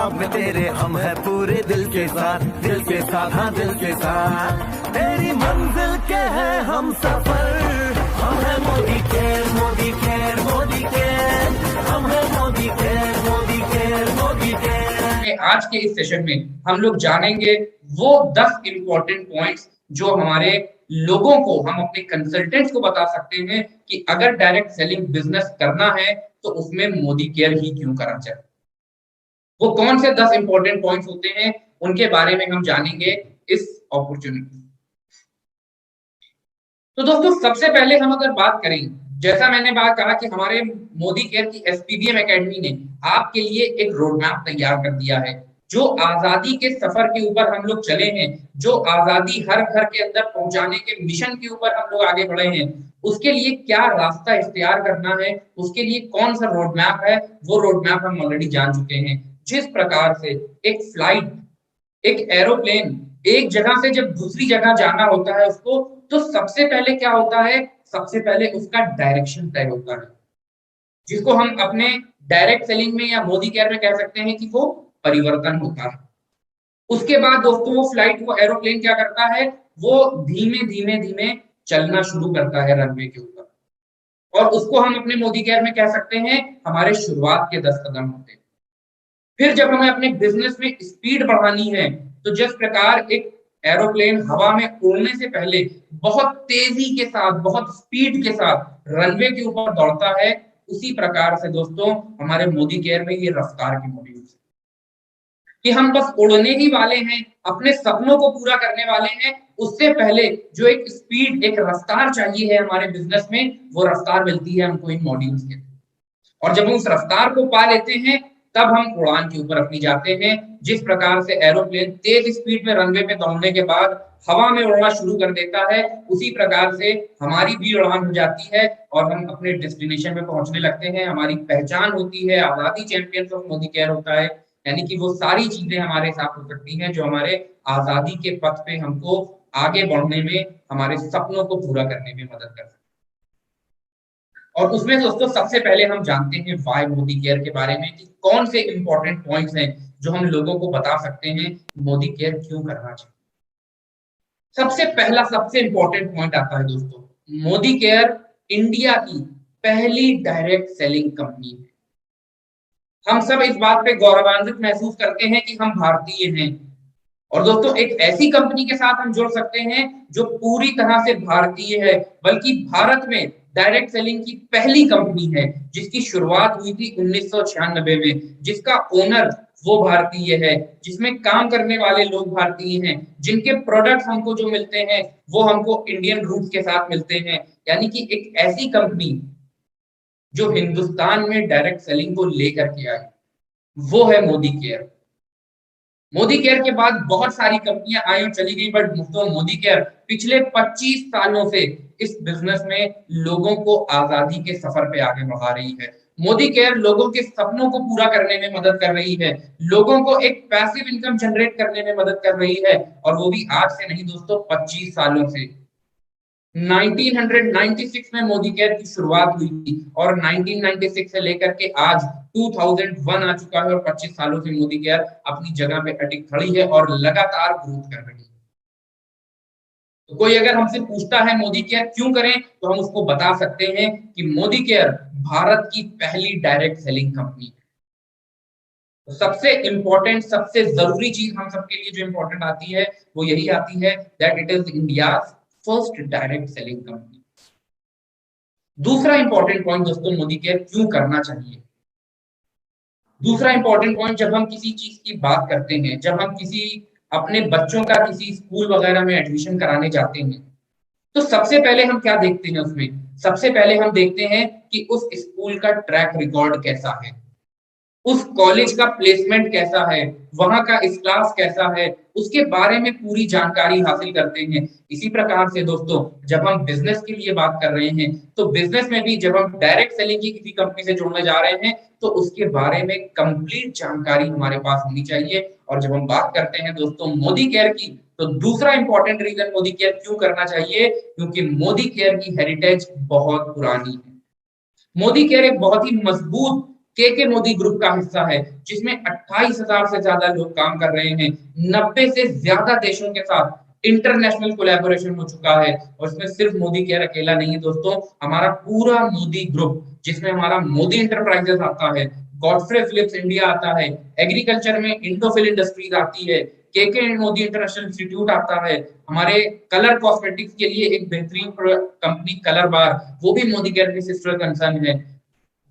ख्वाब में तेरे हम है पूरे दिल के साथ, दिल के साथ, हाँ दिल के साथ। तेरी मंजिल के है हम सफर, हम है Modi care, Modi care, Modi care, हम है Modi care, Modi care, Modi care. आज के इस सेशन में हम लोग जानेंगे वो 10 इंपॉर्टेंट पॉइंट्स जो हमारे लोगों को, हम अपने कंसल्टेंट्स को बता सकते हैं कि अगर डायरेक्ट सेलिंग बिजनेस करना है तो उसमें मोदी केयर ही क्यों करना चाहिए। वो कौन से 10 इंपॉर्टेंट पॉइंट्स होते हैं उनके बारे में हम जानेंगे इस अपॉर्चुनिटी। तो दोस्तों सबसे पहले हम अगर बात करें, जैसा मैंने बात कहा कि हमारे मोदी केयर की एसपीबीएम एकेडमी ने आपके लिए एक रोड मैप तैयार कर दिया है। जो आजादी के सफर के ऊपर हम लोग चले हैं, जो आजादी हर घर के अंदर पहुंचाने के मिशन के ऊपर हम लोग आगे बढ़े हैं, उसके लिए क्या रास्ता इख्तियार करना है, उसके लिए कौन सा रोड मैप है, वो रोड मैप हम ऑलरेडी जान चुके हैं। जिस प्रकार से एक फ्लाइट, एक एरोप्लेन एक जगह से जब दूसरी जगह जाना होता है उसको, तो सबसे पहले क्या होता है, सबसे पहले उसका डायरेक्शन तय होता है, जिसको हम अपने डायरेक्ट सेलिंग में या मोदी केयर में कह सकते हैं कि वो परिवर्तन होता है। उसके बाद दोस्तों वो फ्लाइट, वो एरोप्लेन क्या करता है, वो धीमे धीमे धीमे चलना शुरू करता है रनवे के ऊपर, और उसको हम अपने मोदी केयर में कह सकते हैं हमारे शुरुआत के 10 कदम होते हैं। फिर जब हमें अपने बिजनेस में स्पीड बढ़ानी है, तो जिस प्रकार एक एरोप्लेन हवा में उड़ने से पहले बहुत तेजी के साथ, बहुत स्पीड के साथ रनवे के ऊपर दौड़ता है, उसी प्रकार से दोस्तों हमारे मोदी केयर में ये रफ्तार की मॉड्यूल है कि हम बस उड़ने ही वाले हैं, अपने सपनों को पूरा करने वाले हैं। उससे पहले जो एक स्पीड, एक रफ्तार चाहिए है हमारे बिजनेस में, वो रफ्तार मिलती है हमको इन मॉड्यूल्स के। और जब हम उस रफ्तार को पा लेते हैं, तब हम उड़ान के ऊपर अपनी जाते हैं। जिस प्रकार से एरोप्लेन तेज स्पीड में रनवे पे दौड़ने के बाद हवा में उड़ना शुरू कर देता है, उसी प्रकार से हमारी भी उड़ान हो जाती है और हम अपने डेस्टिनेशन में पहुंचने लगते हैं। हमारी पहचान होती है, आजादी चैंपियंस ऑफ मोदी केयर होता है, यानी कि वो सारी चीजें हमारे साथ हो सकती हैं जो हमारे आजादी के पथ पे हमको आगे बढ़ने में, हमारे सपनों को पूरा करने में मदद कर सकती है। और उसमें दोस्तों सबसे पहले हम जानते हैं वाई मोदी केयर के बारे में, कि कौन से इंपॉर्टेंट पॉइंट्स हैं जो हम लोगों को बता सकते हैं मोदी केयर क्यों करना चाहिए। सबसे पहला, सबसे इंपॉर्टेंट पॉइंट आता है दोस्तों, मोदी केयर इंडिया की पहली डायरेक्ट सेलिंग कंपनी है। हम सब इस बात पे गौरवान्वित महसूस करते हैं कि हम भारतीय हैं, और दोस्तों एक ऐसी कंपनी के साथ हम जुड़ सकते हैं जो पूरी तरह से भारतीय है, बल्कि भारत में डायरेक्ट सेलिंग की पहली कंपनी है, जिसकी शुरुआत हुई थी 1996 में, जिसका ओनर वो भारतीय है, जिसमें काम करने वाले लोग भारतीय हैं, जिनके प्रोडक्ट्स हमको जो मिलते हैं वो हमको इंडियन रूट्स के साथ मिलते हैं। यानी कि एक ऐसी कंपनी जो हिंदुस्तान में डायरेक्ट सेलिंग को लेकर के आई, वो है मोदी केयर। मोदी केयर के बाद बहुत सारी कंपनियां आई और चली गई, बट दोस्तों मोदी केयर पिछले 25 सालों से इस बिजनेस में लोगों को आजादी के सफर पे आगे बढ़ा रही है। मोदी केयर लोगों के सपनों को पूरा करने में मदद कर रही है, लोगों को एक पैसिव इनकम जनरेट करने में मदद कर रही है, और वो भी आज से नहीं दोस्तों, 25 सालों से। 1996 में मोदी केयर की शुरुआत हुई थी, और 1996 से लेकर के आज 2001 आ चुका है, और 25 सालों से मोदी केयर अपनी जगह पे अटिक खड़ी है और लगातार ग्रोथ कर रही है। तो कोई अगर हमसे पूछता है मोदी केयर क्यों करें, तो हम उसको बता सकते हैं कि मोदी केयर भारत की पहली डायरेक्ट सेलिंग कंपनी है। तो सबसे इंपॉर्टेंट, सबसे जरूरी चीज हम सबके लिए जो इंपॉर्टेंट आती है वो यही आती है, that it is India first direct selling company. दूसरा इंपॉर्टेंट पॉइंट दोस्तों, मोदी केयर क्यों करना चाहिए। दूसरा इंपॉर्टेंट पॉइंट, जब हम किसी चीज की बात करते हैं, जब हम किसी अपने बच्चों का किसी स्कूल वगैरह में एडमिशन कराने जाते हैं, तो सबसे पहले हम क्या देखते हैं उसमें, सबसे पहले हम देखते हैं कि उस स्कूल का ट्रैक रिकॉर्ड कैसा है, उस कॉलेज का प्लेसमेंट कैसा है, वहां का क्लास कैसा है, उसके बारे में पूरी जानकारी हासिल करते हैं। इसी प्रकार से दोस्तों जब हम बिजनेस के लिए बात कर रहे हैं, तो बिजनेस में भी जब हम डायरेक्ट सेलिंग की किसी कंपनी से जुड़ने जा रहे हैं, तो उसके बारे में कंप्लीट जानकारी हमारे पास होनी चाहिए। और जब हम बात करते हैं दोस्तों मोदी केयर की, तो दूसरा इंपॉर्टेंट रीजन मोदी केयर क्यों करना चाहिए, क्योंकि मोदी केयर की हेरिटेज बहुत पुरानी है। मोदी केयर एक बहुत ही मजबूत के मोदी ग्रुप का हिस्सा है, जिसमें 28,000 से ज्यादा लोग काम कर रहे हैं। 90 से ज्यादा देशों के साथ इंटरनेशनल कोलैबोरेशन हो चुका है। और इसमें सिर्फ मोदी केयर अकेला नहीं है दोस्तों, हमारा पूरा मोदी ग्रुप, जिसमें हमारा मोदी इंटरप्राइजेस आता है, गॉडफ्रे फिलिप्स इंडिया आता है, एग्रीकल्चर में इंडोफिल इंडस्ट्रीज आती है, के मोदी इंटरनेशनल इंस्टीट्यूट आता है, हमारे कलर कॉस्मेटिक्स के लिए एक बेहतरीन कंपनी कलर बार, वो भी मोदी केयर की सिस्टर कंसर्न है।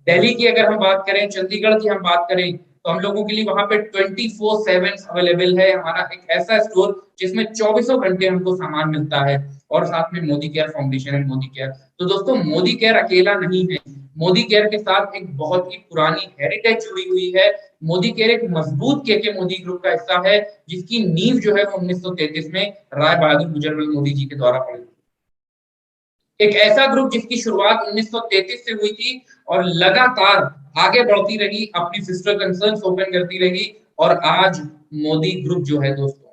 दिल्ली की अगर हम बात करें, चंडीगढ़ की हम बात करें, तो हम लोगों के लिए वहां पे 24/7 अवेलेबल है हमारा एक ऐसा स्टोर जिसमें 24 घंटे हमको सामान मिलता है। और साथ में Modi care foundation and Modi care. तो दोस्तों मोदी केयर अकेला नहीं है, मोदी केयर के साथ एक बहुत ही पुरानी हेरिटेज जुड़ी हुई है। मोदी केयर एक मजबूत के मोदी ग्रुप का हिस्सा है, जिसकी नींव जो है वो 1933 में राय बहादुर गुजरमल मोदी जी के द्वारा पड़ी। एक ऐसा ग्रुप जिसकी शुरुआत 1933 से हुई थी और लगातार आगे बढ़ती रही, अपनी सिस्टर कंसर्न्स ओपन करती रही। और आज मोदी ग्रुप जो है दोस्तों,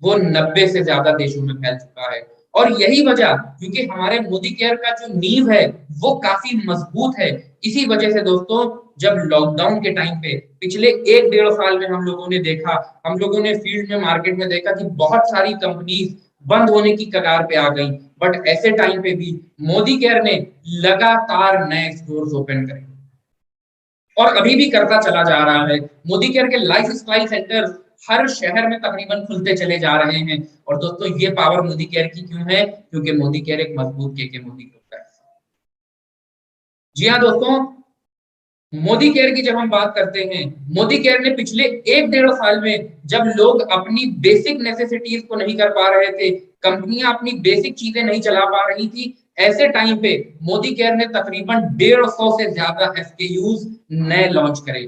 वो 90 से ज्यादा देशों में फैल चुका है। और यही वजह, क्योंकि हमारे मोदी केयर का जो नींव है वो काफी मजबूत है। इसी वजह से दोस्तों, जब लॉकडाउन के टाइम पे पिछले 1-1.5 साल में हम लोगों ने देखा, हम लोगों ने फील्ड में मार्केट में देखा कि बहुत सारी कंपनीज बंद होने की कगार पे आ गई, बट ऐसे टाइम पे भी मोदी केयर ने लगातार नए स्टोर्स ओपन करे और अभी भी करता चला जा रहा है। मोदी केयर के लाइफ स्टाइल सेंटर हर शहर में तकरीबन खुलते चले जा रहे हैं। और दोस्तों ये पावर मोदी केयर की क्यों है? क्योंकि मोदी केयर एक मजबूत के मोदी ग्रुप का है। जी हाँ दोस्तों, मोदी केयर की जब हम बात करते हैं, मोदी केयर ने पिछले 1-1.5 साल में, जब लोग अपनी बेसिक नेसेसिटीज को नहीं कर पा रहे थे, कंपनियां अपनी बेसिक चीजें नहीं चला पा रही थी, ऐसे टाइम पे मोदी केयर ने तकरीबन 150 से ज्यादा एसकेयूज नए लॉन्च करे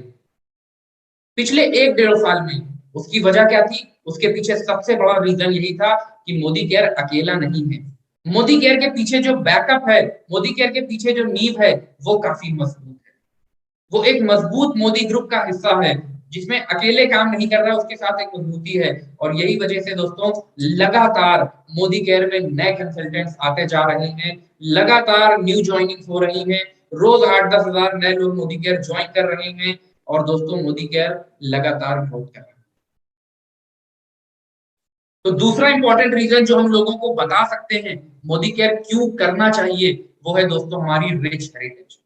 पिछले 1-1.5 साल में। उसकी वजह क्या थी? उसके पीछे सबसे बड़ा रीजन यही था कि मोदी केयर अकेला नहीं है। मोदी केयर के पीछे जो बैकअप है, मोदी केयर के पीछे जो नींव है, वो काफी मजबूत है। वो एक मजबूत मोदी ग्रुप का हिस्सा है, जिसमें अकेले काम नहीं कर रहा, उसके साथ एक मजबूती है। और यही वजह से दोस्तों, लगातार मोदी केयर में नए कंसल्टेंट्स आते जा रहे हैं, लगातार न्यू ज्वाइनिंग हो रही है, रोज 8-10 हजार नए लोग मोदी केयर ज्वाइन कर रहे हैं। और दोस्तों मोदी केयर लगातार ग्रोथ कर रहा है। तो दूसरा इंपॉर्टेंट रीजन जो हम लोगों को बता सकते हैं मोदी केयर क्यों करना चाहिए, वो है दोस्तों हमारी रिच हेरिटेज।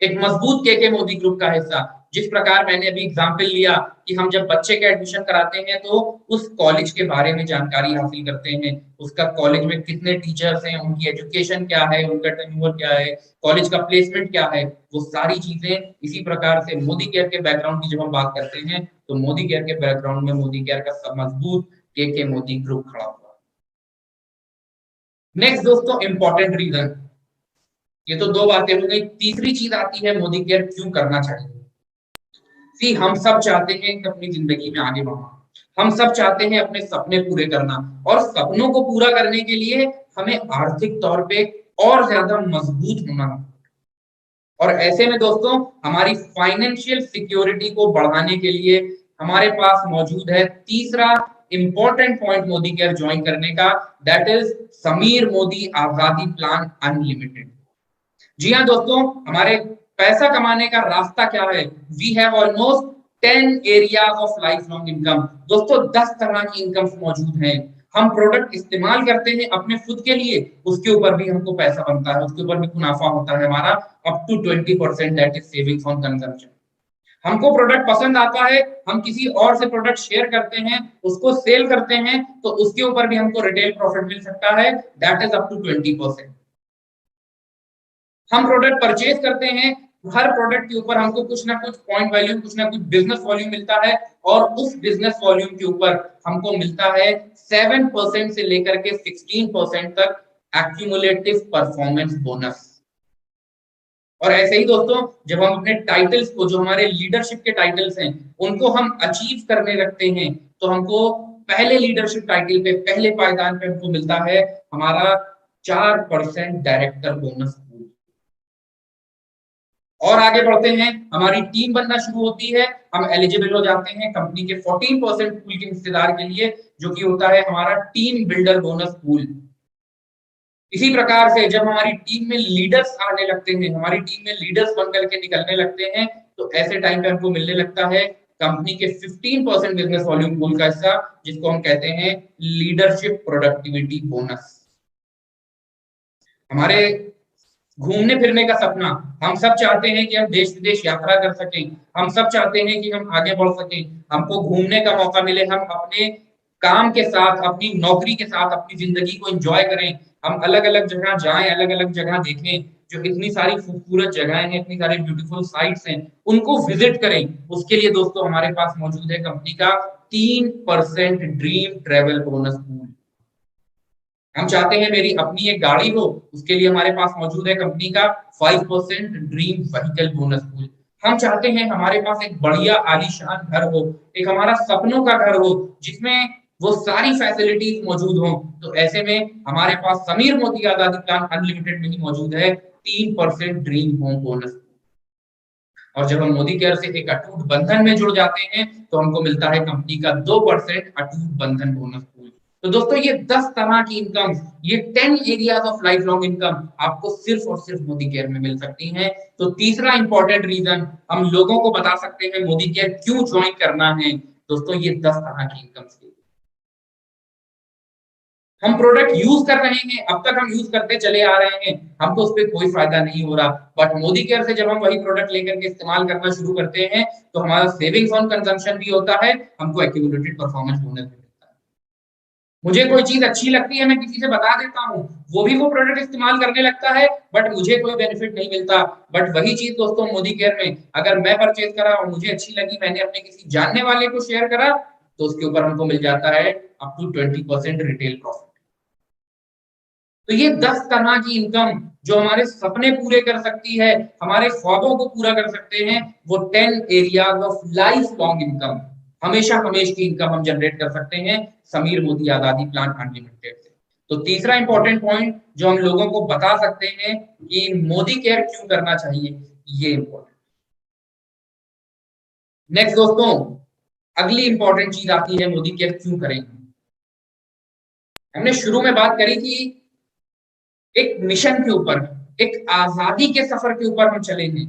एक मजबूत के मोदी ग्रुप का हिस्सा, जिस प्रकार मैंने अभी एग्जांपल लिया कि हम जब बच्चे का एडमिशन कराते हैं तो उस कॉलेज के बारे में जानकारी हासिल करते हैं, उसका कॉलेज में कितने टीचर्स हैं, उनकी एजुकेशन क्या है, उनका टेन्योर क्या है, कॉलेज का प्लेसमेंट क्या है, वो सारी चीजें। इसी प्रकार से मोदी केयर के बैकग्राउंड की जब हम बात करते हैं, तो मोदी केयर के बैकग्राउंड में मोदी केयर का सब मजबूत के मोदी ग्रुप खड़ा हुआ। नेक्स्ट दोस्तों, इंपॉर्टेंट रीजन, ये तो दो बातें हो गई। तीसरी चीज आती है मोदी केयर क्यों करना चाहिए। सी, हम सब चाहते हैं कि अपनी जिंदगी में आगे बढ़ना, हम सब चाहते हैं अपने सपने पूरे करना, और सपनों को पूरा करने के लिए हमें आर्थिक तौर पे और ज्यादा मजबूत होना। और ऐसे में दोस्तों, हमारी फाइनेंशियल सिक्योरिटी को बढ़ाने के लिए हमारे पास मौजूद है तीसरा important point Modi care join करने का, दैट इज समीर मोदी आजादी प्लान अनलिमिटेड। जी हाँ दोस्तों, हमारे पैसा कमाने का रास्ता क्या है? We have almost 10 areas of life long income. दोस्तों 10 तरह की इनकम मौजूद हैं। हम प्रोडक्ट इस्तेमाल करते हैं अपने खुद के लिए, उसके ऊपर भी हमको पैसा बनता है, उसके ऊपर भी मुनाफा होता है हमारा up to 20%, that is savings on consumption. हमको प्रोडक्ट पसंद आता है, हम किसी और से प्रोडक्ट शेयर करते हैं, उसको सेल करते हैं, तो उसके ऊपर भी हमको रिटेल प्रॉफिट मिल सकता है, दैट इज अप टू 20%। हम प्रोडक्ट परचेज करते हैं, हर प्रोडक्ट के ऊपर हमको कुछ ना कुछ पॉइंट वैल्यू, कुछ ना कुछ बिजनेस वॉल्यूम मिलता है, और उस बिजनेस वॉल्यूम के ऊपर हमको मिलता है 7% से लेकर के 16% तक एक्यूमुलेटिव परफॉर्मेंस बोनस। और ऐसे ही दोस्तों, जब हम अपने टाइटल्स को, जो हमारे लीडरशिप के टाइटल्स हैं, उनको हम अचीव करने रखते हैं, तो हमको पहले लीडरशिप टाइटल पे, पहले पायदान पे हमको मिलता है हमारा 4% डायरेक्टर बोनस। और आगे बढ़ते हैं, हमारी टीम बनना शुरू होती है, हम एलिजिबल हो जाते हैं कंपनी के 14% पूल के हिस्सेदार के लिए, जो कि होता है हमारा टीम बिल्डर बोनस पूल। इसी प्रकार से जब हमारी टीम में लीडर्स आने लगते हैं, हमारी टीम में लीडर्स बन करके निकलने लगते हैं, तो ऐसे टाइम पे हमको मिलने लगता है कंपनी के 15% बिजनेस वॉल्यूम पूल का हिस्सा, जिसको हम कहते हैं लीडरशिप प्रोडक्टिविटी बोनस। हमारे घूमने फिरने का सपना, हम सब चाहते हैं कि हम देश विदेश यात्रा कर सकें, हम सब चाहते हैं कि हम आगे बढ़ सकें, हमको घूमने का मौका मिले, हम अपने काम के साथ, अपनी नौकरी के साथ अपनी जिंदगी को एंजॉय करें, हम अलग अलग जगह जाएं, अलग अलग जगह देखें, जो इतनी सारी खूबसूरत जगहें हैं, इतनी सारी ब्यूटीफुल साइट्स हैं, उनको विजिट करें। उसके लिए दोस्तों हमारे पास मौजूद है कंपनी का 3% ड्रीम ट्रेवल बोनस पूल। हम चाहते हैं मेरी अपनी एक गाड़ी हो, उसके लिए हमारे पास मौजूद है कंपनी का 5% ड्रीम व्हीकल बोनस पूल। हम चाहते हैं हमारे पास एक बढ़िया आलीशान घर हो, एक हमारा सपनों का घर हो, जिसमें वो सारी फैसिलिटीज मौजूद हो। तो ऐसे में हमारे पास समीर मोदी आजादी प्लान अनलिमिटेड में ही मौजूद है 3% ड्रीम होम बोनस। और जब हम मोदी केयर से एक अटूट बंधन में जुड़ जाते हैं, तो हमको मिलता है कंपनी का 2% अटूट बंधन बोनस पूल। तो दोस्तों ये 10 तरह की इनकम, ये 10 areas of life long income आपको सिर्फ और सिर्फ मोदी केयर में मिल सकती हैं। तो तीसरा इंपॉर्टेंट रीजन हम लोगों को बता सकते हैं मोदी केयर क्यों ज्वाइन करना है, दोस्तों ये 10 तरह की इनकम के। हम प्रोडक्ट यूज कर रहे हैं, अब तक हम यूज करते चले आ रहे हैं, हमको उस पर कोई फायदा नहीं हो रहा, बट मोदी केयर से जब हम वही प्रोडक्ट लेकर के इस्तेमाल करना शुरू करते हैं, तो हमारा सेविंग्स ऑन कंजम्पशन भी होता है, हमको एक्यूमुलेटेड परफॉर्मेंस बोनस भी मिलता है। मुझे कोई चीज अच्छी लगती है, मैं किसी से बता देता हूँ, वो भी वो प्रोडक्ट इस्तेमाल करने लगता है, बट मुझे कोई बेनिफिट नहीं मिलता। बट वही चीज दोस्तों मोदी केयर में अगर मैं परचेज करा और मुझे अच्छी लगी, मैंने अपने किसी जानने वाले को शेयर करा, तो उसके ऊपर हमको मिल जाता है अप टू 20% रिटेल प्रॉफिट। तो ये 10 तरह की इनकम जो हमारे सपने पूरे कर सकती है, हमारे ख्वाबों को पूरा कर सकते हैं, वो 10 areas of life long income, हमेशा हमेशा की इनकम हम जनरेट कर सकते हैं समीर मोदी आजादी प्लान अनलिमिटेड से। तो तीसरा इंपॉर्टेंट पॉइंट जो हम लोगों को बता सकते हैं कि मोदी केयर क्यों करना चाहिए, ये इंपॉर्टेंट। नेक्स्ट दोस्तों, अगली इंपॉर्टेंट चीज आती है मोदी केयर क्यों करेंगे। हमने शुरू में बात करी कि एक मिशन के ऊपर, एक आजादी के सफर के ऊपर हम चलेंगे,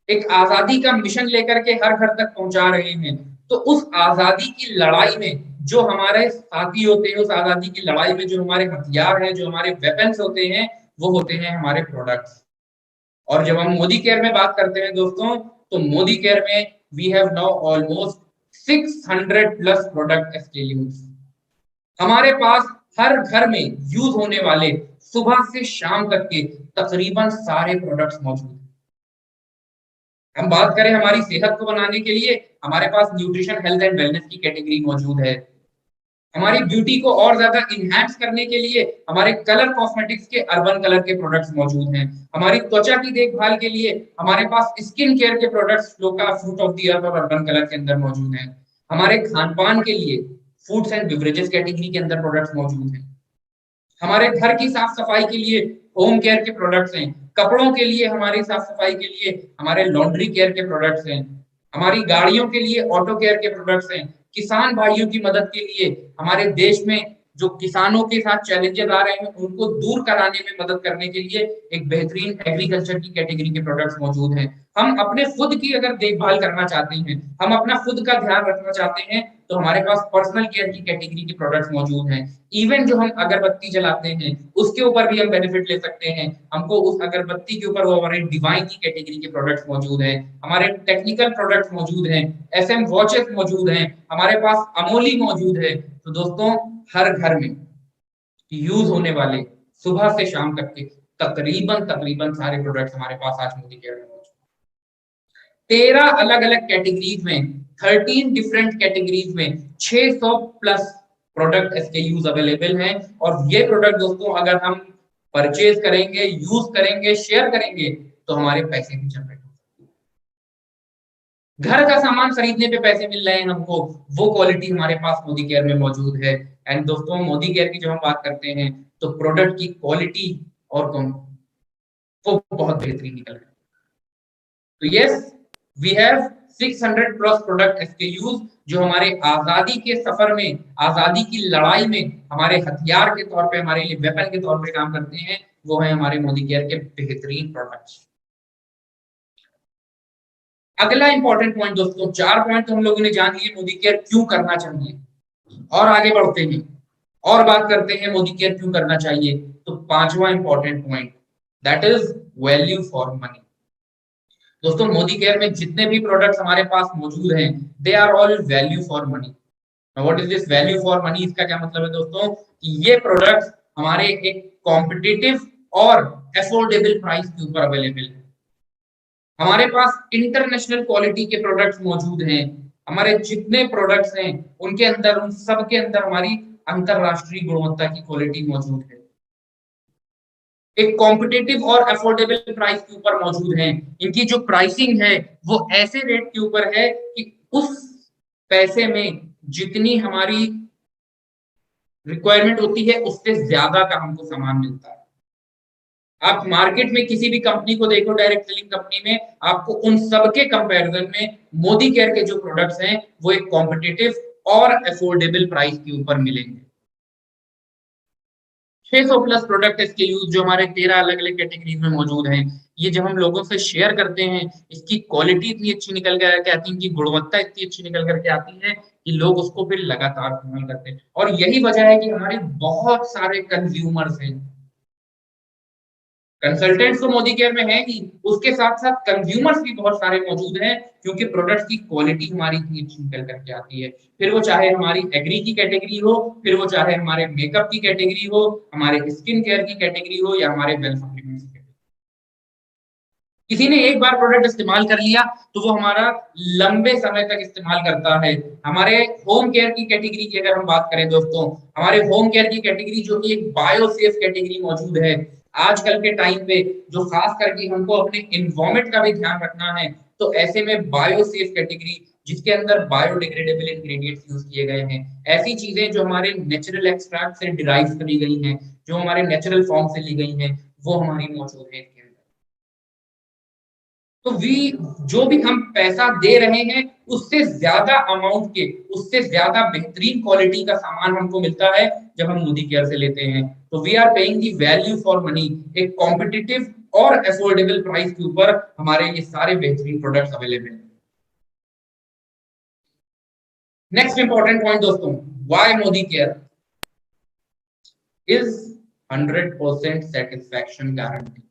एक आजादी का मिशन लेकर के हर घर तक पहुंचा रहे हैं। तो उस आजादी की लड़ाई में जो हमारे साथी होते हैं, उस आजादी की लड़ाई में जो हमारे हथियार हैं, जो हमारे वेपन्स होते हैं, वो होते हैं हमारे प्रोडक्ट्स। और जब हम मोदी केयर में बात करते हैं दोस्तों, तो मोदी केयर में we have now almost 600 plus product SKUs. हमारे पास हर घर में यूज होने वाले सुबह से शाम तक के तकरीबन सारे प्रोडक्ट्स मौजूद हैं। हम बात करें हमारी सेहत को बनाने के लिए, हमारे पास न्यूट्रिशन हेल्थ एंड वेलनेस की कैटेगरी मौजूद है। हमारी ब्यूटी को और ज्यादा इनहैंस करने के लिए हमारे कलर कॉस्मेटिक्स के अर्बन कलर के प्रोडक्ट्स मौजूद हैं। हमारी त्वचा की देखभाल के लिए हमारे पास स्किन केयर के प्रोडक्ट्स फ्लोका फ्रूट ऑफ द अर्थ और अर्बन कलर के अंदर मौजूद हैं। हमारे खान पान के लिए फूड्स एंड बिवरेजेस कैटेगरी के अंदर प्रोडक्ट्स मौजूद हैं। हमारे घर की साफ सफाई के लिए होम केयर के प्रोडक्ट्स हैं। कपड़ों के लिए, हमारी साफ सफाई के लिए हमारे लॉन्ड्री केयर के प्रोडक्ट्स हैं। हमारी गाड़ियों के लिए ऑटो केयर के प्रोडक्ट्स हैं। किसान भाइयों की मदद के लिए हमारे देश में जो किसानों के साथ चैलेंजेस आ रहे हैं, उनको दूर कराने में मदद करने के लिए एक बेहतरीन एग्रीकल्चर की कैटेगरी के प्रोडक्ट्स मौजूद हैं। हम अपने खुद की अगर देखभाल करना चाहते हैं, हम अपना खुद का ध्यान रखना चाहते हैं, तो हमारे पास पर्सनल केयर की कैटेगरी के प्रोडक्ट्स मौजूद हैं। इवन जो हम अगरबत्ती जलाते हैं, उसके ऊपर भी हम बेनिफिट ले सकते हैं, हमको उस अगरबत्ती के ऊपर वो हमारे डिवाइन की कैटेगरी के प्रोडक्ट्स मौजूद हैं। हमारे टेक्निकल प्रोडक्ट्स मौजूद हैं, एसएम वॉचेस मौजूद हैं, हमारे पास अमोली मौजूद है। तो दोस्तों हर घर में यूज होने वाले सुबह से शाम तक के तकरीबन तकरीबन सारे प्रोडक्ट्स हमारे पास आज मोदी केयर में मौजूद हैं। 13 अलग अलग कैटेगरीज में, 13 डिफरेंट कैटेगरीज में 600 प्लस प्रोडक्ट एसकेयूज अवेलेबल हैं। और ये प्रोडक्ट दोस्तों अगर हम परचेज करेंगे, यूज करेंगे, शेयर करेंगे, तो हमारे पैसे भी जनरेट हो सकते हैं। घर का सामान खरीदने पे पैसे मिल रहे हैं हमको, वो क्वालिटी हमारे पास मोदी केयर में मौजूद है। एंड दोस्तों मोदी केयर की जब हम बात करते हैं, तो प्रोडक्ट की क्वालिटी और कौन वो बहुत बेहतरीन निकल रही है। तो yes, we have 600 plus product SKUs जो हमारे आजादी के सफर में, आजादी की लड़ाई में हमारे हथियार के तौर पे, हमारे लिए वेपन के तौर पे काम करते हैं, वो है हमारे मोदी केयर के बेहतरीन प्रोडक्ट्स। अगला इंपॉर्टेंट पॉइंट दोस्तों, 4 पॉइंट तो हम लोगों ने जान लिए मोदी केयर क्यों करना चाहिए, और आगे बढ़ते हैं और बात करते हैं मोदी केयर क्यों करना चाहिए। तो 5वां important point, that is value for money. दोस्तों मोदी केयर में जितने भी प्रोडक्ट्स हमारे पास मौजूद हैं, they are all value for money. What is this value for money? इसका क्या मतलब है दोस्तों, कि ये प्रोडक्ट्स हमारे एक कॉम्पिटिटिव और अफोर्डेबल प्राइस के ऊपर अवेलेबल है। हमारे पास इंटरनेशनल क्वालिटी के प्रोडक्ट्स मौजूद हैं। हमारे जितने प्रोडक्ट्स हैं उनके अंदर, उन सब के अंदर हमारी अंतरराष्ट्रीय गुणवत्ता की क्वालिटी मौजूद है, एक कॉम्पिटिटिव और अफोर्डेबल प्राइस के ऊपर मौजूद हैं। इनकी जो प्राइसिंग है वो ऐसे रेट के ऊपर है कि उस पैसे में जितनी हमारी रिक्वायरमेंट होती है उससे ज्यादा का हमको सामान मिलता है। आप मार्केट में किसी भी कंपनी को देखो, डायरेक्ट सेलिंग कंपनी में, आपको उन सबके कंपैरिजन में मोदी केयर के जो प्रोडक्ट्स हैं वो एक कॉम्पिटिटिव और अफोर्डेबल प्राइस के ऊपर मिलेंगे। 600 प्लस प्रोडक्ट SKUs जो हमारे 13 अलग अलग कैटेगरीज में मौजूद हैं, ये जब हम लोगों से शेयर करते हैं, इसकी क्वालिटी इतनी अच्छी निकल कर आती है, इनकी गुणवत्ता इतनी अच्छी निकल करके आती है कि लोग उसको फिर लगातार इस्तेमाल करते हैं। और यही वजह है कि हमारे बहुत सारे कंज्यूमर्स हैं। कंसल्टेंट्स तो मोदी केयर में है ही, उसके साथ साथ कंज्यूमर्स भी बहुत सारे मौजूद हैं, क्योंकि प्रोडक्ट्स की क्वालिटी हमारी इतनी अच्छी निकल करके आती है। फिर वो चाहे हमारी एग्री की कैटेगरी हो, फिर वो चाहे हमारे मेकअप की कैटेगरी हो, हमारे स्किन केयर की कैटेगरी हो, या हमारे वेल्थ सप्लीमेंट्स की। किसी ने एक बार प्रोडक्ट इस्तेमाल कर लिया तो वो हमारा लंबे समय तक इस्तेमाल करता है। हमारे होम केयर की कैटेगरी की अगर हम बात करें दोस्तों, हमारे होम केयर की कैटेगरी जो कि एक बायोसेफ कैटेगरी मौजूद है, आजकल के टाइम पे जो खास करके हमको अपने इन्वायरमेंट का भी ध्यान रखना है, तो ऐसे में बायोसेफ कैटेगरी जिसके अंदर बायोडिग्रेडेबल इंग्रेडिएंट्स यूज किए गए हैं, ऐसी चीजें जो हमारे नेचुरल एक्सट्रैक्ट से डिराइव करी गई हैं, जो हमारे नेचुरल फॉर्म से ली गई हैं, वो हमारी मौजूद है इसके अंदर। तो वी जो भी हम पैसा दे रहे हैं उससे ज्यादा अमाउंट के, उससे ज्यादा बेहतरीन क्वालिटी का सामान हमको मिलता है जब हम मोदी केयर से लेते हैं। तो we are paying the value for money, एक कॉम्पिटिटिव और अफोर्डेबल प्राइस के ऊपर हमारे ये सारे बेहतरीन प्रोडक्ट्स अवेलेबल हैं। नेक्स्ट इंपॉर्टेंट पॉइंट दोस्तों, why Modi care is 100% satisfaction guarantee.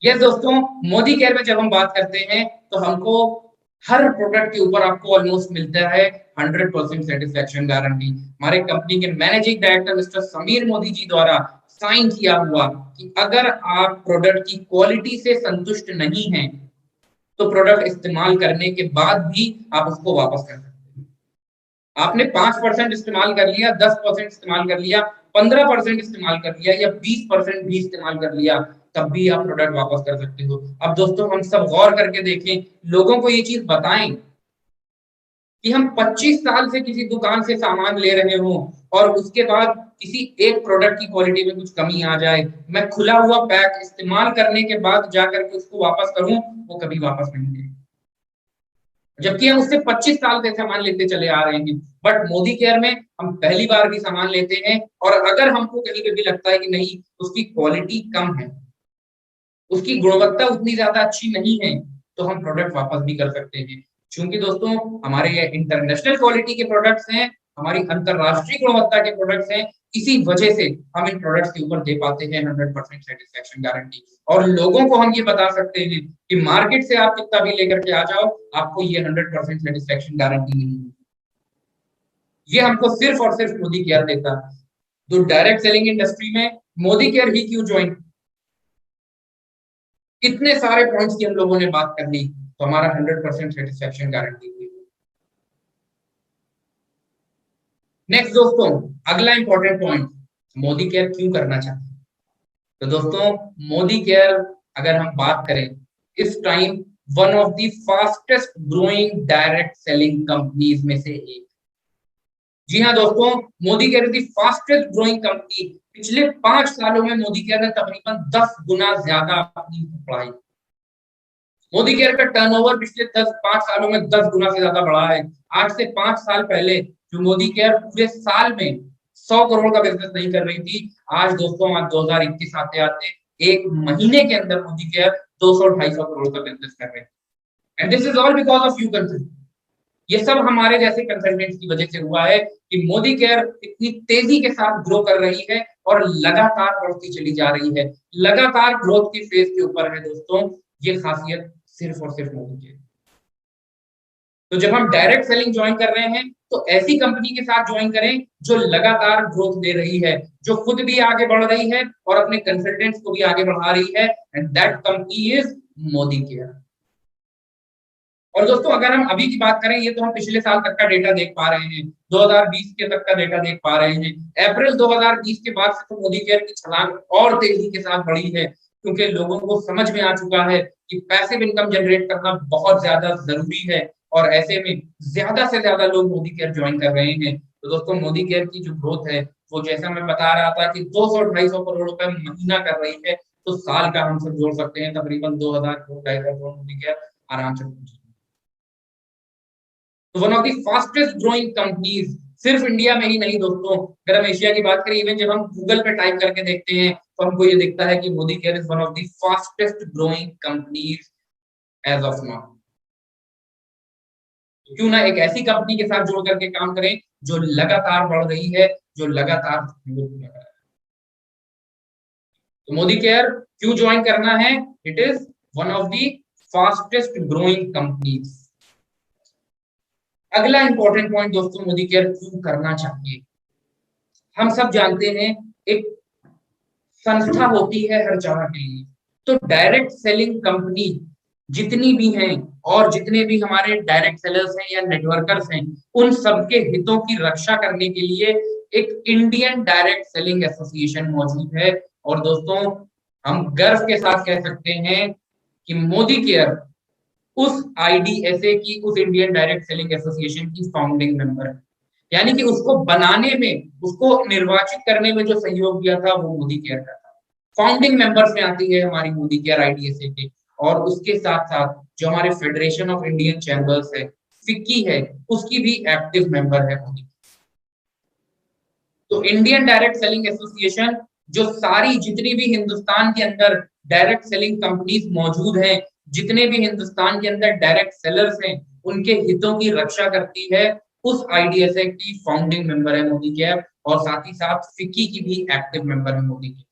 Yes दोस्तों, मोदी केयर में जब हम बात करते हैं तो हमको हर प्रोडक्ट के ऊपर आपको ऑलमोस्ट मिलता है 100% सेटिस्फैक्शन गारंटी। हमारे कंपनी के managing director mister Sameer Modi ji द्वारा साइन किया हुआ कि अगर आप प्रोडक्ट की क्वालिटी से संतुष्ट नहीं हैं तो प्रोडक्ट इस्तेमाल करने के बाद भी आप उसको वापस कर सकते हैं। आपने 5% इस्तेमाल कर लिया, 10% इस्तेमाल कर लिया, 15% इस्तेमाल कर लिया, या 20% भी इस्तेमाल कर लिया, तब भी आप प्रोडक्ट वापस कर सकते हो। अब दोस्तों हम सब गौर करके देखें, लोगों को ये चीज बताएं कि हम 25 साल से किसी दुकान से सामान ले रहे हो और उसके बाद किसी एक प्रोडक्ट की क्वालिटी में कुछ कमी आ जाए, मैं खुला हुआ पैक इस्तेमाल करने के बाद जाकर के उसको वापस करूं, वो कभी वापस नहीं देंगे, जबकि हम उससे 25 साल से सामान लेते चले आ रहे हैं। बट मोदी केयर में हम पहली बार भी सामान लेते हैं, और अगर हमको कहीं पे भी लगता है कि नहीं उसकी क्वालिटी कम है, उसकी गुणवत्ता उतनी ज्यादा अच्छी नहीं है, तो हम प्रोडक्ट वापस भी कर सकते हैं। क्योंकि दोस्तों हमारे ये इंटरनेशनल क्वालिटी के प्रोडक्ट्स हैं, हमारी अंतरराष्ट्रीय गुणवत्ता के प्रोडक्ट्स हैं, इसी वजह से हम इन प्रोडक्ट्स के ऊपर दे पाते हैं 100% सेटिस्फैक्शन गारंटी। और लोगों को हम ये बता सकते हैं कि मार्केट से आप कितना भी लेकर के आ जाओ, आपको ये 100% सेटिस्फैक्शन गारंटी नहीं है। ये हमको सिर्फ और सिर्फ मोदी केयर देता है। तो डायरेक्ट सेलिंग इंडस्ट्री में मोदी केयर ही क्यों ज्वाइन? इतने सारे पॉइंट्स की हम लोगों ने बात कर ली, तो हमारा 100% सेटिस्फैक्शन गारंटी थी। नेक्स्ट दोस्तों, अगला इंपॉर्टेंट पॉइंट, मोदी केयर क्यों करना चाहते हैं? तो दोस्तों मोदी केयर अगर हम बात करें, इस time one of the fastest growing direct selling companies में से एक। जी हाँ दोस्तों, Modi care is the fastest growing company. पिछले 5 सालों में मोदी केयर ने तकरीबन 10 गुना ज्यादा अपनी पढ़ाई, मोदी केयर का टर्नओवर पिछले 5 सालों में 10 गुना से ज्यादा बढ़ा है। आज से 5 साल पहले जो मोदी केयर पूरे साल में 100 करोड़ का बिजनेस नहीं कर रही थी, आज दोस्तों आज 2021 आते आते एक महीने के अंदर मोदी केयर 200-250 करोड़ का बिजनेस कर रहे हैं। And this is all because of you consultant. ये सब हमारे जैसे कंसल्टेंट्स की वजह से हुआ है कि मोदी केयर इतनी तेजी के साथ ग्रो कर रही है और लगातार बढ़ती चली जा रही है, लगातार ग्रोथ की फेज के ऊपर है दोस्तों। ये खासियत सिर्फ और सिर्फ मोदी केयर। तो जब हम डायरेक्ट सेलिंग ज्वाइन कर रहे हैं तो ऐसी कंपनी के साथ ज्वाइन करें जो लगातार ग्रोथ दे रही है, जो खुद भी आगे बढ़ रही है और अपने कंसल्टेंट्स को भी आगे बढ़ा रही है, and that company is Modi care. और दोस्तों अगर हम अभी की बात करें, ये तो हम पिछले साल तक का डेटा देख पा रहे हैं, 2020 के तक का डेटा देख पा रहे हैं। अप्रैल 2020 के बाद से तो मोदी केयर की छलांग और तेजी के साथ बढ़ी है, क्योंकि लोगों को समझ में आ चुका है कि पैसिव इनकम जनरेट करना बहुत ज्यादा जरूरी है, और ऐसे में ज्यादा से ज्यादा लोग मोदी केयर ज्वाइन कर रहे हैं। तो दोस्तों मोदी केयर की जो ग्रोथ है वो जैसा मैं बता रहा था कि 200-250 करोड़ रुपए महीना कर रही है, तो साल का हम सब जोड़ सकते हैं तकरीबन 2000-2,500 मोदी केयर आराम से। तो one of the fastest growing companies सिर्फ इंडिया में ही नहीं दोस्तों, अगर हम एशिया की बात करें, इवन जब हम गूगल पे टाइप करके देखते हैं तो हमको ये दिखता है कि Modi care is one of the fastest growing companies as of now. क्यों ना एक ऐसी कंपनी के साथ जुड़ करके काम करें जो लगातार बढ़ रही है, जो लगातार ग्रोथ कर रहा है। तो मोदी केयर क्यों ज्वाइन करना है? It is one of the fastest growing companies. अगला इंपॉर्टेंट पॉइंट दोस्तों, मोदी केयर क्यों करना चाहिए। हम सब जानते हैं एक संस्था होती है हर जगह के लिए, तो डायरेक्ट सेलिंग कंपनी जितनी भी हैं और जितने भी हमारे डायरेक्ट सेलर्स हैं या नेटवर्कर्स हैं, उन सबके हितों की रक्षा करने के लिए एक इंडियन डायरेक्ट सेलिंग एसोसिएशन मौजूद है। और दोस्तों हम गर्व के साथ कह सकते हैं कि मोदी केयर उस आईडीएसए की, उस इंडियन डायरेक्ट सेलिंग एसोसिएशन की फाउंडिंग मेंबर है। यानी कि उसको बनाने में, उसको निर्वाचित करने में जो सहयोग दिया था वो मोदी केयर का था। फाउंडिंग मेंबर्स में आती है हमारी मोदी केयर आईडीएसए के, और उसके साथ साथ जो हमारे फेडरेशन ऑफ इंडियन चैम्बर्स है, फिक्की है, उसकी भी एक्टिव मेंबर है मोदी। तो इंडियन डायरेक्ट सेलिंग एसोसिएशन जो सारी जितनी भी हिंदुस्तान के अंदर डायरेक्ट सेलिंग कंपनीज मौजूद हैं, जितने भी हिंदुस्तान के अंदर डायरेक्ट सेलर्स हैं, उनके हितों की रक्षा करती है, उस आईडीएसए की फाउंडिंग मेंबर है मोदी केयर, और साथ ही साथ फिक्की की भी एक्टिव मेंबर है मोदी केयर।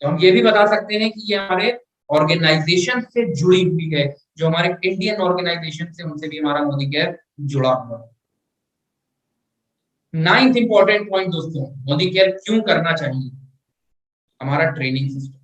तो हम ये भी बता सकते हैं कि ये हमारे ऑर्गेनाइजेशन से जुड़ी हुई है, जो हमारे इंडियन ऑर्गेनाइजेशन से, उनसे भी हमारा मोदी केयर जुड़ा हुआ है। 9th इंपॉर्टेंट पॉइंट दोस्तों, मोदी केयर क्यों करना चाहिए, हमारा ट्रेनिंग सिस्टम।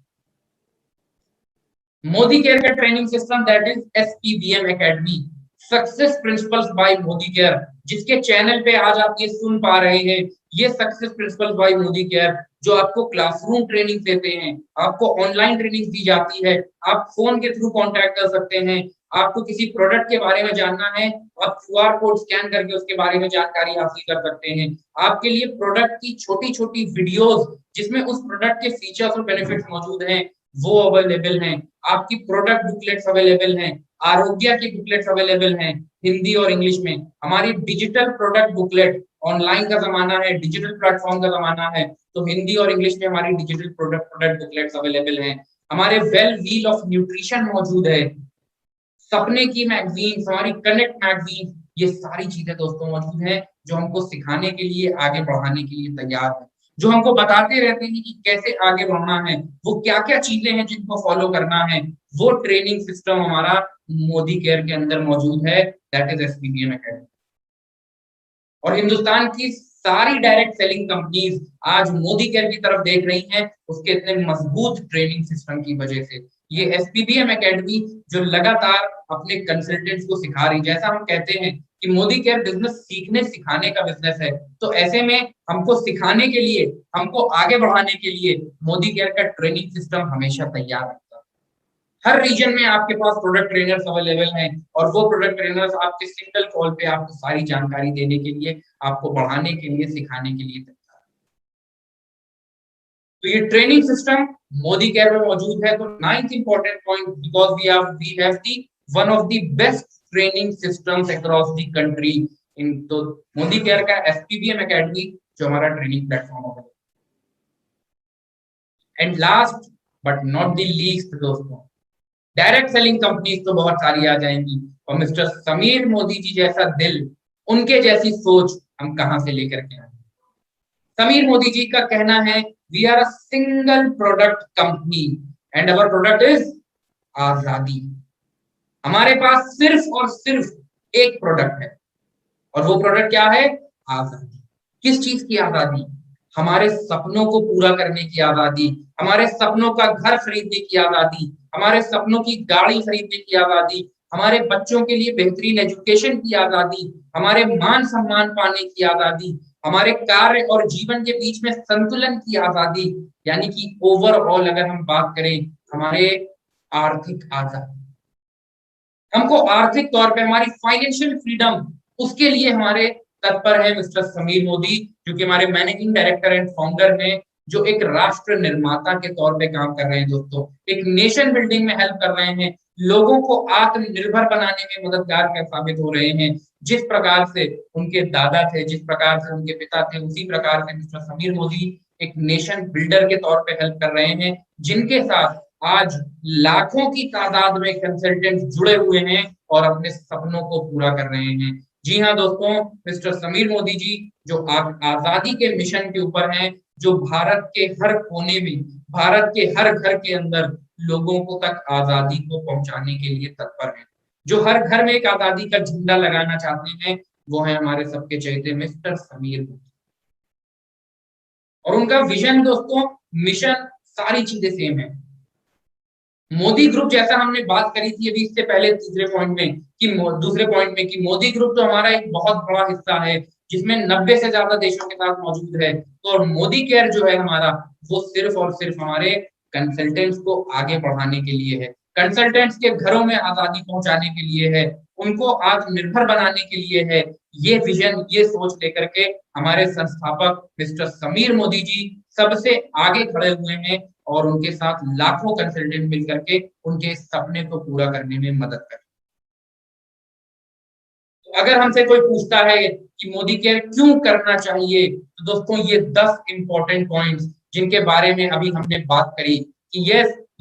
मोदी केयर का training system that is SPBM academy, success principles by Modicare, जिसके चैनल पे आज आप ये सुन पा रहे हैं, ये success principles by Modicare, जो आपको क्लासरूम ट्रेनिंग देते हैं, आपको ऑनलाइन ट्रेनिंग दी जाती है, आप फोन के थ्रू कांटेक्ट कर सकते हैं। आपको किसी प्रोडक्ट के बारे में जानना है, आप क्यूआर कोड स्कैन करके उसके बारे में जानकारी हासिल कर सकते हैं। आपके लिए प्रोडक्ट की छोटी छोटी वीडियोस जिसमें उस प्रोडक्ट के फीचर्स और बेनिफिट्स मौजूद हैं वो अवेलेबल हैं। आपकी प्रोडक्ट बुकलेट्स अवेलेबल हैं, आरोग्य की बुकलेट्स अवेलेबल हैं हिंदी और इंग्लिश में। हमारी डिजिटल प्रोडक्ट बुकलेट, ऑनलाइन का जमाना है, डिजिटल प्लेटफॉर्म का जमाना है, तो हिंदी और इंग्लिश में हमारी डिजिटल प्रोडक्ट बुकलेट्स अवेलेबल हैं। हमारे वेल व्हील ऑफ न्यूट्रिशन मौजूद है, सपने की मैगजीन, हमारी कनेक्ट मैगजीन, ये सारी चीजें दोस्तों मौजूद हैं जो हमको सिखाने के लिए, आगे बढ़ाने के लिए तैयार है, जो हमको बताते रहते हैं कि कैसे आगे बढ़ना है, वो क्या क्या चीजें हैं जिनको फॉलो करना है। वो ट्रेनिंग सिस्टम हमारा मोदी केयर के अंदर मौजूद है, दैट इज एसपीबीएम एकेडमी। और हिंदुस्तान की सारी डायरेक्ट सेलिंग कंपनीज आज मोदी केयर की तरफ देख रही हैं, उसके इतने मजबूत ट्रेनिंग सिस्टम की वजह से। ये एसपीबीएम एकेडमी जो लगातार अपने कंसल्टेंट्स को सिखा रही, जैसा हम कहते हैं कि मोदी केयर बिजनेस सीखने सिखाने का बिजनेस है, तो ऐसे में हमको सिखाने के लिए, हमको आगे बढ़ाने के लिए मोदी केयर का ट्रेनिंग सिस्टम हमेशा तैयार है। हर रीजन में आपके पास प्रोडक्ट ट्रेनर्स अवेलेबल हैं, और वो प्रोडक्ट ट्रेनर्स आपके सिंगल कॉल पे आपको सारी जानकारी देने के लिए, आपको बढ़ाने के लिए, सिखाने के लिए तो ये ट्रेनिंग सिस्टम मोदी केयर में मौजूद है। तो ninth important point, because we have the one of the best training systems across the country in, तो मोदी केयर का एसपीबीएम एकेडमी जो हमारा ट्रेनिंग प्लेटफॉर्म है। And last but not the least दोस्तों, डायरेक्ट सेलिंग कंपनीज तो बहुत सारी आ जाएंगी, और मिस्टर समीर मोदी जी जैसा दिल, उनके जैसी सोच हम कहां से लेकर के आए। समीर मोदी जी का कहना है, we are a single product company and our product is आजादी। हमारे पास सिर्फ और सिर्फ एक प्रोडक्ट है, और वो प्रोडक्ट क्या है? आजादी। किस चीज की आजादी? हमारे सपनों को पूरा करने की आजादी, हमारे सपनों का घर खरीदने की आजादी, हमारे सपनों की गाड़ी खरीदने की आजादी, हमारे बच्चों के लिए बेहतरीन एजुकेशन की आजादी, हमारे मान सम्मान पाने की आजादी, हमारे कार्य और जीवन के बीच में संतुलन की आजादी, यानी कि ओवरऑल अगर हम बात करें हमारे आर्थिक आजादी, हमको आर्थिक तौर पे हमारी फाइनेंशियल फ्रीडम, उसके लिए हमारे तत्पर है मिस्टर समीर मोदी, जो कि हमारे मैनेजिंग डायरेक्टर एंड फाउंडर हैं, जो एक राष्ट्र निर्माता के तौर पे काम कर रहे हैं दोस्तों, एक नेशन बिल्डिंग में हेल्प कर रहे हैं, लोगों को आत्मनिर्भर बनाने में मददगार साबित हो रहे हैं। जिस प्रकार से उनके दादा थे, जिस प्रकार से उनके पिता थे, उसी प्रकार से मिस्टर समीर मोदी एक नेशन बिल्डर के तौर पे हेल्प कर रहे हैं, जिनके साथ आज लाखों की तादाद में कंसल्टेंट जुड़े हुए हैं और अपने सपनों को पूरा कर रहे हैं। जी हाँ दोस्तों, मिस्टर समीर मोदी जी जो आजादी के मिशन के ऊपर हैं, जो भारत के हर कोने में, भारत के हर घर के अंदर लोगों को तक आजादी को पहुंचाने के लिए तत्पर हैं, जो हर घर में एक आजादी का झंडा लगाना चाहते हैं, वो है हमारे सबके चहेते मिस्टर समीर मोदी। और उनका विजन दोस्तों, मिशन, सारी चीजें सेम है। मोदी ग्रुप जैसा हमने बात करी थी अभी इससे पहले दूसरे पॉइंट में कि मोदी ग्रुप तो हमारा एक बहुत बड़ा हिस्सा है, जिसमें 90 से ज्यादा देशों के साथ मौजूद है। तो और मोदी केयर जो है हमारा, वो सिर्फ और सिर्फ हमारे कंसल्टेंट्स को आगे बढ़ाने के लिए है, कंसल्टेंट्स के घरों में आजादी पहुंचाने के लिए है, उनको आत्मनिर्भर बनाने के लिए है। ये विजन, ये सोच लेकर के हमारे संस्थापक मिस्टर समीर मोदी जी सबसे आगे खड़े हुए हैं, और उनके साथ लाखों कंसल्टेंट मिलकर के उनके सपने को पूरा करने में मदद करें। तो अगर हमसे कोई पूछता है कि मोदी केयर क्यों करना चाहिए, तो दोस्तों ये 10 इंपॉर्टेंट पॉइंट्स जिनके बारे में अभी हमने बात करी कि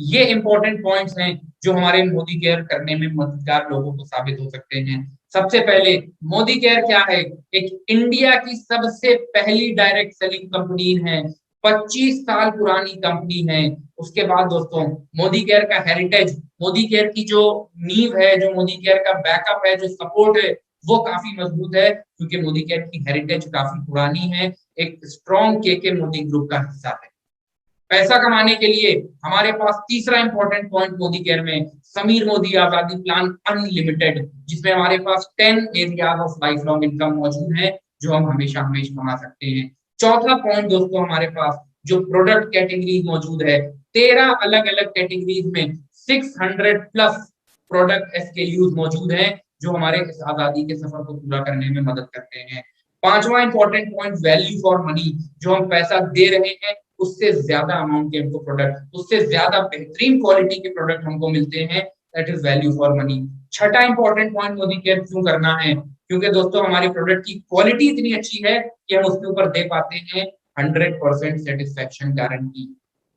ये इंपॉर्टेंट पॉइंट्स हैं जो हमारे मोदी केयर करने में मददगार लोगों को साबित हो सकते हैं। सबसे पहले, मोदी केयर क्या है? एक इंडिया की सबसे पहली डायरेक्ट सेलिंग कंपनी है, 25 साल पुरानी कंपनी है। उसके बाद दोस्तों, मोदी केयर का हेरिटेज, मोदी केयर की जो नींव है, जो मोदी केयर का बैकअप है, जो सपोर्ट है, वो काफी मजबूत है, क्योंकि मोदी केयर की हेरिटेज काफी पुरानी है, एक स्ट्रॉन्ग के मोदी ग्रुप का हिस्सा है। पैसा कमाने के लिए हमारे पास तीसरा इंपॉर्टेंट पॉइंट मोदी केयर में, समीर मोदी आजादी प्लान अनलिमिटेड, जिसमें हमारे पास 10 areas of life long income मौजूद है, जो हम हमेशा हमेशा कमा सकते हैं। चौथा पॉइंट दोस्तों, हमारे पास जो प्रोडक्ट कैटेगरी मौजूद है, 13 अलग अलग कैटेगरीज में 600 प्लस प्रोडक्ट एसकेयूज मौजूद है, जो हमारे इस आजादी के सफर को पूरा करने में मदद करते हैं। पांचवा important point, value for money, जो हम पैसा दे रहे हैं उससे ज्यादा अमाउंट के हमको प्रोडक्ट, उससे ज्यादा बेहतरीन क्वालिटी के प्रोडक्ट हमको मिलते हैं, that is value for money. छठा इंपॉर्टेंट पॉइंट मोदी केयर क्यों करना है? क्योंकि दोस्तों हमारी प्रोडक्ट की क्वालिटी इतनी अच्छी है कि हम उसके ऊपर दे पाते हैं 100% सेटिस्फेक्शन गारंटी।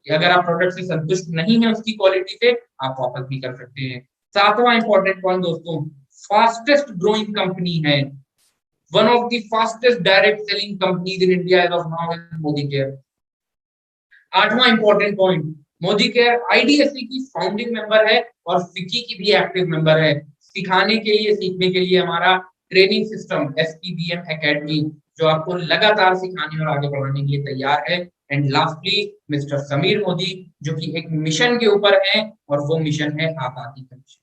अगर आप प्रोडक्ट से संतुष्ट नहीं है उसकी क्वालिटी से, आप वापस भी कर सकते हैं। सातवां इंपॉर्टेंट पॉइंट दोस्तों, फास्टेस्ट ग्रोइंग कंपनी है, one of the fastest direct selling companies in India as of now is Modi care. आठवां important point, Modi care IDSC की फाउंडिंग मेंबर है और फिक्की की भी एक्टिव मेंबर है। सिखाने के लिए, सीखने के लिए हमारा ट्रेनिंग सिस्टम एसपीबीएम एकेडमी, जो आपको लगातार सिखाने और आगे बढ़ाने के लिए तैयार है। And lastly mister Sameer Modi, जो कि एक मिशन के ऊपर है, और वो मिशन है आजादी का मिशन।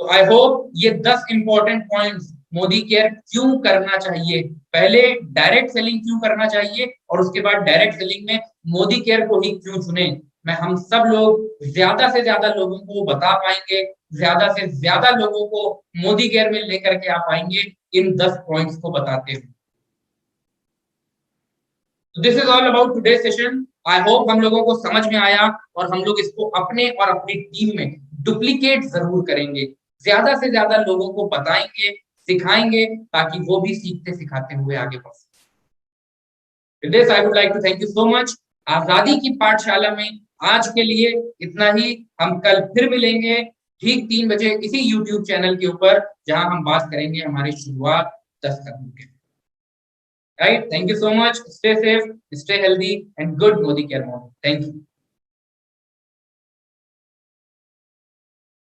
तो आई होप ये 10 इंपॉर्टेंट पॉइंट्स मोदी केयर क्यों करना चाहिए, पहले डायरेक्ट सेलिंग क्यों करना चाहिए, और उसके बाद डायरेक्ट सेलिंग में मोदी केयर को ही क्यों चुने, मैं हम सब लोग ज्यादा से ज्यादा लोगों को बता पाएंगे, ज्यादा से ज्यादा लोगों को मोदी केयर में लेकर के आ पाएंगे इन 10 पॉइंट्स को बताते हुए। This is all about today session. I hope हम लोगों को समझ में आया और हम लोग इसको अपने और अपनी टीम में डुप्लीकेट जरूर करेंगे, ज्यादा से ज्यादा लोगों को बताएंगे, सिखाएंगे, ताकि वो भी सीखते सिखाते हुए आगे बढ़ सकें। With this, I would like to thank you so much। आजादी की पाठशाला में आज के लिए इतना ही। हम कल फिर मिलेंगे ठीक 3 बजे इसी YouTube चैनल के ऊपर, जहां हम बात करेंगे हमारी शुरुआत 10 कदम के। Right? Thank you so much. Stay safe, stay healthy, and good Modi Care Morning. Thank you.